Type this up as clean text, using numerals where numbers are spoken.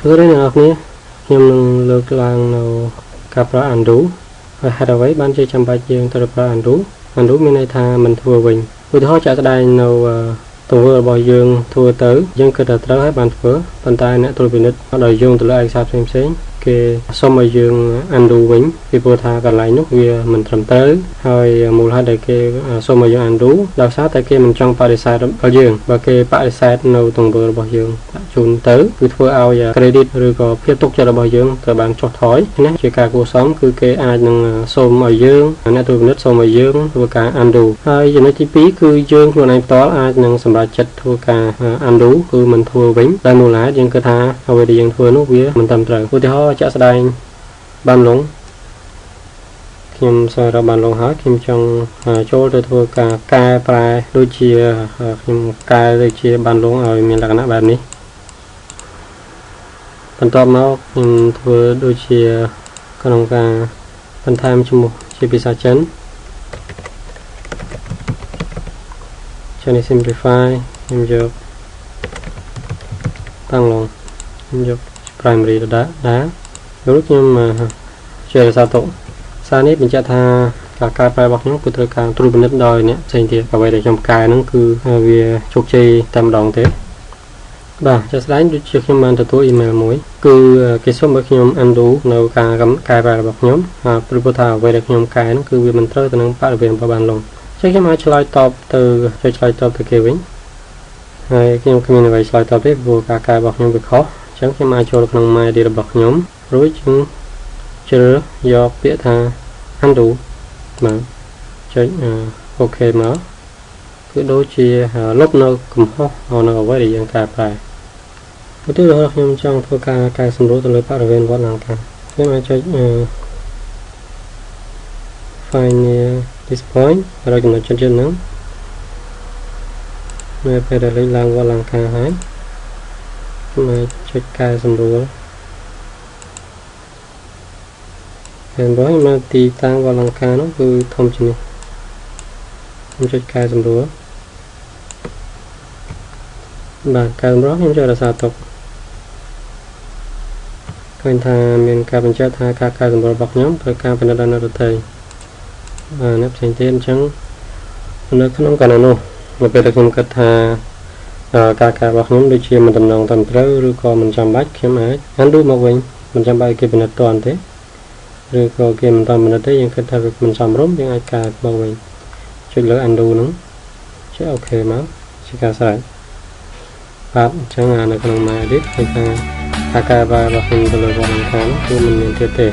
คือเรื่องนี้ខ្ញុំនឹងលើកឡើងនៅការប្រើ undo ហើយហេតុអ្វីបានជាចាំបាច់យើងត្រូវប្រើ undo មានន័យថាមិនធ្វើវិញឧទាហរណ៍ចាក់ស្ដែងនៅទង្វើរបស់យើងធ្វើទៅយើងគិតថាត្រូវហើយបានធ្វើប៉ុន្តែអ្នកត្រួតពិនិត្យដល់យើងទៅលើឯកសារផ្សេងៗគេសុំឲ្យយើង undo វិញពីព្រោះថាកន្លែងនោះវាមិនត្រឹមត្រូវហើយមូលហេតុដែលគេសុំឲ្យយើង undo ដោយសារតែគេមិនចង់បដិសេធរបស់យើងបើគេបដិសេធនៅទង្វើរបស់យើងជូនទៅគឺធ្វើឲ្យ credit ឬក៏ភាពទុកចិត្តរបស់យើងត្រូវបានចុះថយនេះជាការគួរសមគឺគេអាចនឹងសុំឲ្យយើងអ្នកត្រួតពិនិត្យសុំឲ្យយើងធ្វើការ undo ហើយចំណុចទី2គឺយើងខ្លួនឯងផ្ទាល់អាចនឹងសម្រេចចិត្តធ្វើការ undo គឺមិនធ្វើវិញតែមូលហេតុយើងគិតថាអ្វីដែលយើងធ្វើនោះវាមិនត្រឹមត្រូវឧទាហរណ៍ជាក់ស្ដែងបានលងខ្ញុំស្វែងរកបានលងហើយខ្ញុំចង់ចូលទៅធ្វើការកែប្រែដូចជាខ្ញុំកែដូចជាបានលងឲ្យមានលក្ខណៈបែបនេះបន្ទាប់មកខ្ញុំធ្វើដូចជាក្នុងការបន្ថែមជាមួយជាភាសាចិនChinese simplify ខ្ញុំយកបានលងខ្ញុំយក primary ទៅដាក់ដូចខ្ញុំជារសារទុកសារនេះបញ្ជាក់ថាការកែប្រែរបស់ខ្ញុំគឺត្រូវការត្រួតពិនិត្យដោយអ្នកផ្សេងទៀតអ្វីដែលខ្ញុំកែហ្នឹងគឺវាជោគជ័យតែម្ដងទេបាទជាក់ស្ដែងដូចជាខ្ញុំបានទទួល email មួយគឺគេសុំឲ្យខ្ញុំ undo នៅការកែប្រែរបស់ខ្ញុំព្រោះថាអ្វីដែលខ្ញុំកែហ្នឹងគឺវាមិនត្រូវទៅនឹងបរិបទរបស់បានលងចឹងខ្ញុំអាចឆ្លើយតបទៅគេវិញហើយខ្ញុំគ្មានអ្វីឆ្លើយតបទេព្រោះការកែរបស់ខ្ញុំវាខុសអញ្ចឹងខ្ញុំអាចចូលក្នុង my ID របស់ខ្ញុំរួចខ្ញុំជ្រើសយកពាក្យថា undo បាទចុចអូខេមកគឺដូចជាលុបនៅកំហុសនៅអ្វីដែលយើងកែប្រែឧទាហរណ៍ខ្ញុំចង់ធ្វើការកែសម្រួលទៅលើបរិវេណវត្តឡើងខាងខ្ញុំអាចចុច find near this point ហើយចំណុចចិត្តហ្នឹងនៅពេលដែលលេខឡើងវត្តឡើងខាងហើយខ្ញុំអាចចុចកែសម្រួលហើយបើមកទីតាំងវត្តឡើងខាងនោះគឺធំជាងនេះខ្ញុំចុចកែសម្រួលបាទកែសម្រួលខ្ញុំចុចរសារទុកឃើញថាមានការបញ្ជាក់ថាការកែសម្រួលរបស់ខ្ញុំត្រូវការពិនិត្យដល់អ្នកដទៃអ្នកផ្សេងទៀតអញ្ចឹងនៅក្នុងកណ្ដាលនោះនៅពេលដែលខ្ញុំគិតថាការកែរបស់ខ្ញុំដូចជាមិនតំណងត្រឹមត្រូវឬក៏មិនចាំបាច់ខ្ញុំអាច undo មកវិញមិនចាំបាច់គេពិនិត្យតាន់ទេឬក៏គេមិនតាមពិនិត្យទេយើងគិតថាវាមិនសមរម្យយើងអាចកែមកវិញចុចលើ undo ហ្នឹងចុចអូខេមកជាការស្រេចបាទអញ្ចឹងនៅក្នុង my edit ឃើញថាការកែប្រែរបស់ខ្ញុំទៅលើវត្តខាងគឺមិនមានទៀតទេ